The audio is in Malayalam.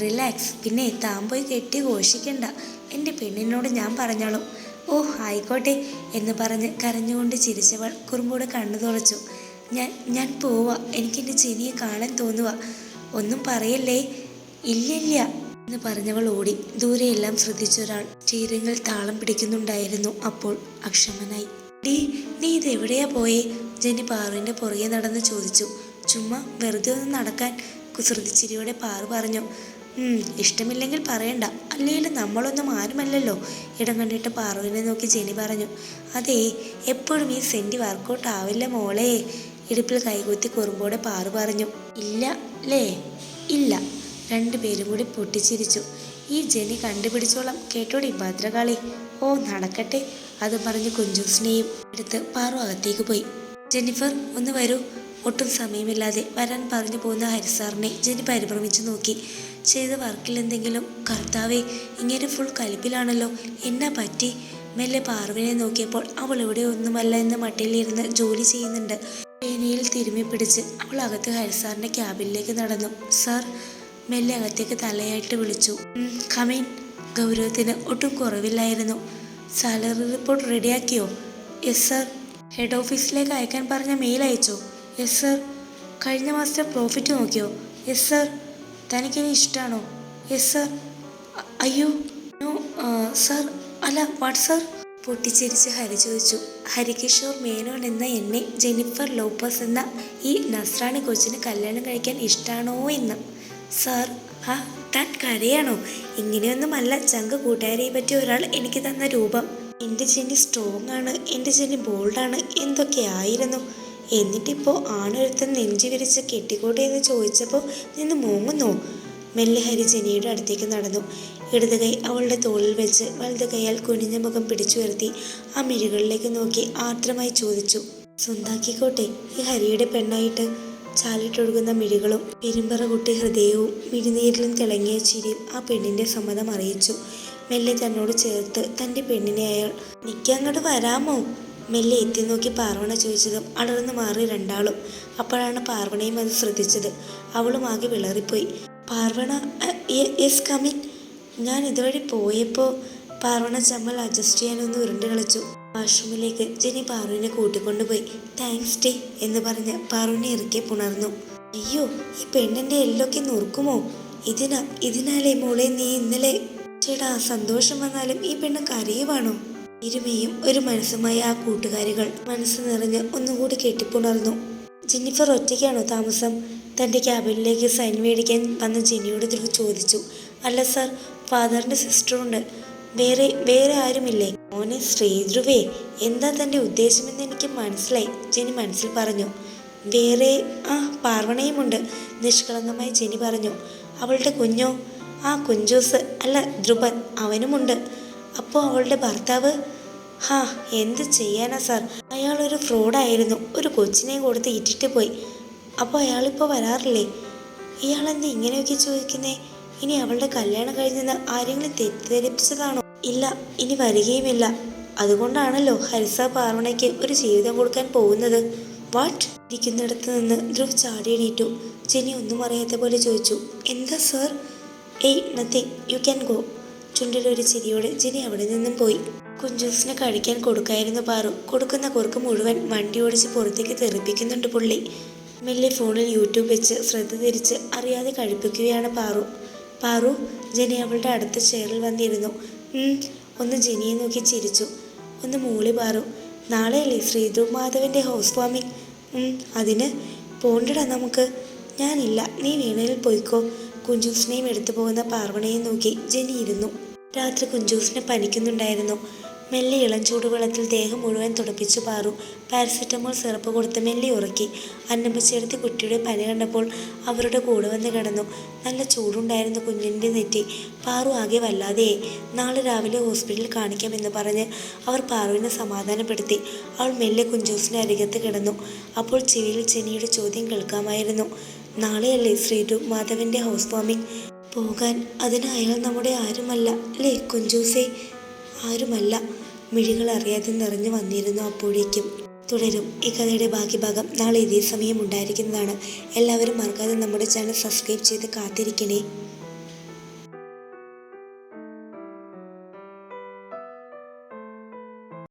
റിലാക്സ്. പിന്നെ താൻ പോയി കെട്ടി ഘോഷിക്കണ്ട. എൻ്റെ പെണ്ണിനോട് ഞാൻ പറഞ്ഞോളും. ഓ ആയിക്കോട്ടെ എന്ന് പറഞ്ഞ് കരഞ്ഞുകൊണ്ട് ചിരിച്ചവൾ കുറുമ്പോടെ കണ്ണു തുറച്ചു. ഞാൻ പോവാ. എനിക്കെൻ്റെ ജെനിയെ കാണാൻ തോന്നുക. ഒന്നും പറയല്ലേ. ഇല്ലില്ല എന്ന് പറഞ്ഞവൾ ഓടി. ദൂരെയെല്ലാം ശ്രദ്ധിച്ചൊരാൾ സ്റ്റീറിങ്ങിൽ താളം പിടിക്കുന്നുണ്ടായിരുന്നു. അപ്പോൾ അക്ഷമനായി. നീ ഇതെവിടെയാ പോയേ? ജെനി പാറുവിൻ്റെ പുറകെ നടന്ന് ചോദിച്ചു. ചുമ്മാ വെറുതെ ഒന്ന് നടക്കാൻ, കുസൃതിച്ചിരിയോടെ പാറു പറഞ്ഞു. ഇഷ്ടമില്ലെങ്കിൽ പറയണ്ട. അല്ലെങ്കിലും നമ്മളൊന്നും ആരുമല്ലല്ലോ. ഇടം കണ്ടിട്ട് പാറുവിനെ നോക്കി ജെനി പറഞ്ഞു. അതേ, എപ്പോഴും ഈ സെൻറ്റി വർക്കൗട്ട് ആവില്ല മോളെ. ഇടുപ്പിൽ കൈകുത്തി കുറുമ്പോടെ പാറു പറഞ്ഞു. ഇല്ല ലേ? ഇല്ല. രണ്ടുപേരും കൂടി പൊട്ടിച്ചിരിച്ചു. ഈ ജെനി കണ്ടുപിടിച്ചോളം കേട്ടോടി ഭദ്രകാളി. ഓ നടക്കട്ടെ. അത് പറഞ്ഞ് കുഞ്ചൂസിനെയും എടുത്ത് പാറു അകത്തേക്ക് പോയി. ജെന്നിഫർ ഒന്ന് വരൂ. ഒട്ടും സമയമില്ലാതെ വരാൻ പറഞ്ഞു പോകുന്ന ഹരിസാറിനെ ജെനി പരിഭ്രമിച്ചു നോക്കി. ചെയ്ത വർക്കിൽ എന്തെങ്കിലും? കർത്താവേ, ഇങ്ങനെ ഫുൾ കലിപ്പിലാണല്ലോ. എന്നാ പറ്റി? മെല്ലെ പാറുവിനെ നോക്കിയപ്പോൾ അവൾ ഇവിടെ ഒന്നുമല്ല എന്ന മട്ടിലിരുന്ന് ജോലി ചെയ്യുന്നുണ്ട്. പേനയിൽ തിരുമ്മി പിടിച്ച് അവൾ അകത്ത് ഹരിസാറിൻ്റെ ക്യാബിനിലേക്ക് നടന്നു. സാർ മെല്ലെ അകത്തേക്ക് തലയായിട്ട് വിളിച്ചു. കമീൻ. ഗൗരവത്തിന് ഒട്ടും കുറവില്ലായിരുന്നു. സാലറി റിപ്പോർട്ട് റെഡിയാക്കിയോ? Yes sir. ഹെഡ് ഓഫീസിലേക്ക് അയക്കാൻ പറഞ്ഞ മെയിൽ അയച്ചോ? Yes sir. കഴിഞ്ഞ മാസത്തെ പ്രോഫിറ്റ് നോക്കിയോ? Yes sir. തനിക്കിനി ഇഷ്ടമാണോ? Yes sir. അയ്യോ നോ സാർ. അല്ല വാട്ട് സാർ? പൊട്ടിച്ചിരിച്ച് ഹരി ചോദിച്ചു. ഹരികിഷോർ മേനോൻ എന്ന എന്നെ ജെന്നിഫർ ലോപ്പസ് എന്ന ഈ നസ്രാണി കൊച്ചിന് കല്യാണം കഴിക്കാൻ ഇഷ്ടമാണോ എന്ന്. സാർ. താൻ കരയാണോ? ഇങ്ങനെയൊന്നുമല്ല ചങ്ക് കൂട്ടുകാരെ പറ്റിയ ഒരാൾ എനിക്ക് തന്ന രൂപം. എൻ്റെ ജെന്നി സ്ട്രോങ് ആണ്, എൻ്റെ ജെന്നി ബോൾഡാണ്, എന്തൊക്കെയായിരുന്നു. എന്നിട്ടിപ്പോൾ ആണൊരുത്തൻ നെഞ്ചി വിരിച്ച് കെട്ടിക്കോട്ടെ എന്ന് ചോദിച്ചപ്പോൾ നിന്ന് മൂങ്ങുന്നോ? മെല്ലെ ഹരി ജെനിയുടെ അടുത്തേക്ക് നടന്നു. ഇടത് കൈ അവളുടെ തോളിൽ വെച്ച് വലത് കൈയാൽ കുനിഞ്ഞ മുഖം പിടിച്ചു വരുത്തി ആ മിഴികളിലേക്ക് നോക്കി ആർദ്രമായി ചോദിച്ചു. സ്വന്താക്കിക്കോട്ടെ ഈ ഹരിയുടെ പെണ്ണായിട്ട്. ചാലിട്ടൊഴുകുന്ന മിഴികളും പെരുമ്പറ കുട്ടി ഹൃദയവും മിഴിനീരിലും തിളങ്ങിയ ചിരിയും ആ പെണ്ണിൻ്റെ സമ്മതം അറിയിച്ചു. മെല്ലെ തന്നോട് ചേർത്ത് തൻ്റെ പെണ്ണിനെ അയാൾ. നിൽക്കങ്ങോട്ട് വരാമോ? മെല്ലെ എത്തി നോക്കി പാർവണ ചോദിച്ചതും അടർന്നു മാറി രണ്ടാളും. അപ്പോഴാണ് പാർവണയും അത് ശ്രദ്ധിച്ചത്. അവളും ആകെ വിളറിപ്പോയി. പാർവണ. Yes come in. ഞാൻ ഇതുവഴി പോയപ്പോൾ പാർവണ ചമ്മൽ അഡ്ജസ്റ്റ് ചെയ്യാനൊന്ന് ഉരുണ്ട് കളിച്ചു. വാഷ്റൂമിലേക്ക് ജെനി പാറുവിനെ കൂട്ടിക്കൊണ്ടുപോയി. താങ്ക്സ് ഡേ എന്ന് പറഞ്ഞ് പാറുവിനെ ഇറുക്കെ പുണർന്നു. അയ്യോ, ഈ പെണ്ണിൻ്റെ എല്ലൊക്കെ നുറുക്കുമോ? ഇതിനാലേ മോളെ നീ ഇന്നലെ. ചേട്ടാ, സന്തോഷം വന്നാലും ഈ പെണ്ണ് കരയുവാണോ? ഇരുമയും ഒരു മനസ്സുമായി ആ കൂട്ടുകാരികൾ മനസ്സ് നിറഞ്ഞ് ഒന്നുകൂടി കെട്ടിപ്പുണർന്നു. ജെന്നിഫർ ഒറ്റയ്ക്കാണോ താമസം? തൻ്റെ ക്യാബിനിലേക്ക് സൈൻ മേടിക്കാൻ വന്ന ജെനിയോട് ധ്രുവ് ചോദിച്ചു. അല്ല സാർ, ഫാദറിൻ്റെ സിസ്റ്ററുണ്ട്. വേറെ ആരുമില്ലേ? മോനെ ശ്രീധ്രുവേ, എന്താ തൻ്റെ ഉദ്ദേശമെന്ന് എനിക്ക് മനസ്സിലായി, ജെനി മനസ്സിൽ പറഞ്ഞു. വേറെ പാർവണയുമുണ്ട്, നിഷ്കളങ്കമായി ജെനി പറഞ്ഞു. അവളുടെ കുഞ്ഞോ? കുഞ്ചൂസ് അല്ല ധ്രുവൻ, അവനുമുണ്ട്. അപ്പോൾ അവളുടെ ഭർത്താവ്? എന്ത് ചെയ്യാനാ സാർ, അയാളൊരു ഫ്രോഡായിരുന്നു. ഒരു കൊച്ചിനെ കൊടുത്ത് ഇറ്റിട്ട് പോയി. അപ്പോൾ അയാളിപ്പോൾ വരാറില്ലേ? ഇയാളെന്താ ഇങ്ങനെയൊക്കെ ചോദിക്കുന്നേ? ഇനി അവളുടെ കല്യാണം കഴിഞ്ഞെന്ന് ആരെങ്കിലും തെറ്റിദ്ധരിപ്പിച്ചതാണോ? ഇല്ല, ഇനി വരികയുമില്ല. അതുകൊണ്ടാണല്ലോ ഹരിസ പാർവണയ്ക്ക് ഒരു ജീവിതം കൊടുക്കാൻ പോകുന്നത്. വാട്ട്? ഇരിക്കുന്നിടത്ത് നിന്ന് ധ്രുവ് ചാടി എണീറ്റു. ജെനി ഒന്നും അറിയാത്ത പോലെ ചോദിച്ചു. എന്താ sir? Nothing, you can go. ചുണ്ടിലൊരു ചിരിയോടെ ജെനി അവിടെ നിന്നും പോയി. കുഞ്ചൂസിന് കഴിക്കാൻ കൊടുക്കായിരുന്നു പാറു. കൊടുക്കുന്ന കുറുക്ക് മുഴുവൻ വണ്ടി ഓടിച്ച് പുറത്തേക്ക് തെറിപ്പിക്കുന്നുണ്ട് പുള്ളി. മെല്ലെ ഫോണിൽ യൂട്യൂബ് വെച്ച് ശ്രദ്ധ തിരിച്ച് അറിയാതെ കഴിപ്പിക്കുകയാണ് പാറു. ജെനി അവളുടെ അടുത്ത ചെയറിൽ വന്നിരുന്നു. ഒന്ന് ജെനിയെ നോക്കി ചിരിച്ചു. ഒന്ന് മൂളി പാറു. നാളെയല്ലേ ശ്രീധു മാധവൻ്റെ ഹൗസ് വാമിങ്? അതിന് പോണ്ടടാ നമുക്ക്. ഞാനില്ല, നീ വീണയിൽ പോയിക്കോ. കുഞ്ചൂസിനെയും എടുത്തു പോകുന്ന പാർവണയെ നോക്കി ജെനി ഇരുന്നു. രാത്രി കുഞ്ചൂസിന് പനിക്കുന്നുണ്ടായിരുന്നു. മെല്ലെ ഇളം ചൂടുവെള്ളത്തിൽ ദേഹം മുഴുവൻ തുടപ്പിച്ചു പാറു. പാരസെറ്റമോൾ സിറപ്പ് കൊടുത്ത് മെല്ലെ ഉറക്കി. അന്നമ്മച്ചേർത്തി കുട്ടിയുടെ പനി കണ്ടപ്പോൾ അവരുടെ കൂടെ വന്ന് കിടന്നു. നല്ല ചൂടുണ്ടായിരുന്നു കുഞ്ഞിൻ്റെ നെറ്റി. പാറു ആകെ വല്ലാതെയായി. നാളെ രാവിലെ ഹോസ്പിറ്റലിൽ കാണിക്കാമെന്ന് പറഞ്ഞ് അവർ പാറുവിനെ സമാധാനപ്പെടുത്തി. അവൾ മെല്ലെ കുഞ്ചൂസിൻ്റെ അരികത്ത് കിടന്നു. അപ്പോൾ ചെവിയിൽ ജെനിയുടെ ചോദ്യം കേൾക്കാമായിരുന്നു. നാളെയല്ലേ ശ്രീധു മാധവൻ്റെ ഹൗസ് വാമിങ്? പോകാൻ അതിന് അയാൾ നമ്മുടെ ആരുമല്ല അല്ലേ കുഞ്ചൂസേ? ആരുമല്ല. മിഴികൾ അറിയാതെ നിറഞ്ഞു വന്നിരുന്നു അപ്പോഴേക്കും. തുടരും. ഈ കഥയുടെ ബാക്കി ഭാഗം നാളെ ഇതേ സമയം ഉണ്ടായിരിക്കുന്നതാണ്. എല്ലാവരും മറക്കാതെ നമ്മുടെ ചാനൽ സബ്സ്ക്രൈബ് ചെയ്ത് കാത്തിരിക്കണേ.